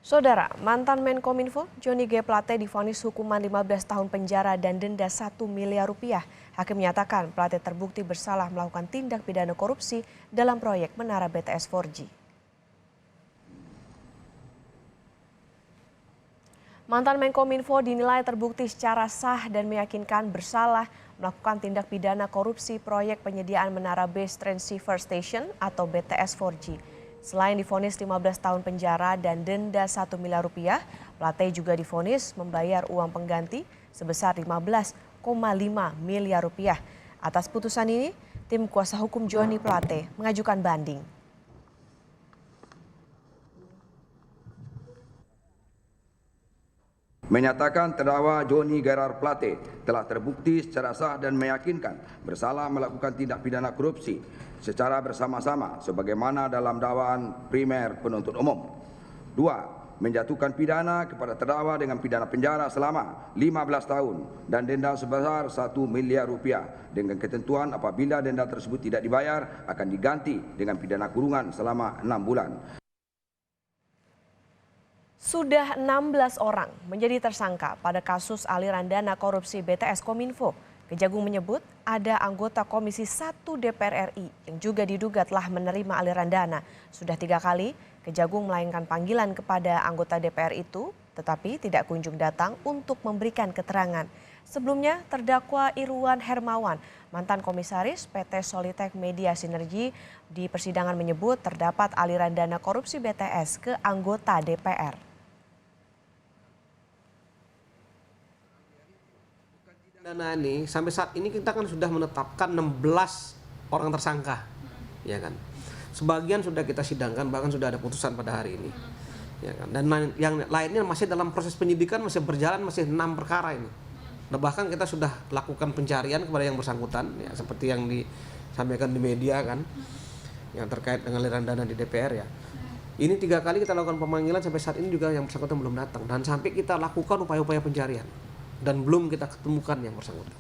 Saudara, mantan Menkominfo Johnny G. Plate divonis hukuman 15 tahun penjara dan denda 1 miliar rupiah. Hakim menyatakan Plate terbukti bersalah melakukan tindak pidana korupsi dalam proyek Menara BTS 4G. Mantan Menkominfo dinilai terbukti secara sah dan meyakinkan bersalah melakukan tindak pidana korupsi proyek penyediaan Menara Base Transceiver Station atau BTS 4G. Selain divonis 15 tahun penjara dan denda 1 miliar rupiah, Plate juga divonis membayar uang pengganti sebesar 15,5 miliar rupiah. Atas putusan ini, tim kuasa hukum Johnny Plate mengajukan banding. Menyatakan terdakwa Johnny Gerard Plate telah terbukti secara sah dan meyakinkan bersalah melakukan tindak pidana korupsi secara bersama-sama sebagaimana dalam dakwaan primer penuntut umum. 2. Menjatuhkan pidana kepada terdakwa dengan pidana penjara selama 15 tahun dan denda sebesar 1 miliar rupiah dengan ketentuan apabila denda tersebut tidak dibayar akan diganti dengan pidana kurungan selama 6 bulan. Sudah 16 orang menjadi tersangka pada kasus aliran dana korupsi BTS Kominfo. Kejagung menyebut ada anggota Komisi 1 DPR RI yang juga diduga telah menerima aliran dana. Sudah 3 kali Kejagung melayangkan panggilan kepada anggota DPR itu, tetapi tidak kunjung datang untuk memberikan keterangan. Sebelumnya terdakwa Irwan Hermawan, mantan komisaris PT Solitek Media Sinergi, di persidangan menyebut terdapat aliran dana korupsi BTS ke anggota DPR. Dana ini sampai saat ini kita kan sudah menetapkan 16 orang tersangka, ya kan. Sebagian sudah kita sidangkan, bahkan sudah ada putusan pada hari ini, ya kan. Dan yang lainnya masih dalam proses penyidikan, masih berjalan, masih 6 perkara ini. Nah, bahkan kita sudah lakukan pencarian kepada yang bersangkutan, ya, seperti yang disampaikan di media kan, yang terkait dengan aliran dana di DPR ya. Ini 3 kali kita lakukan pemanggilan, sampai saat ini juga yang bersangkutan belum datang, dan sampai kita lakukan upaya-upaya pencarian. Dan belum kita ketemukan yang bersangkutan.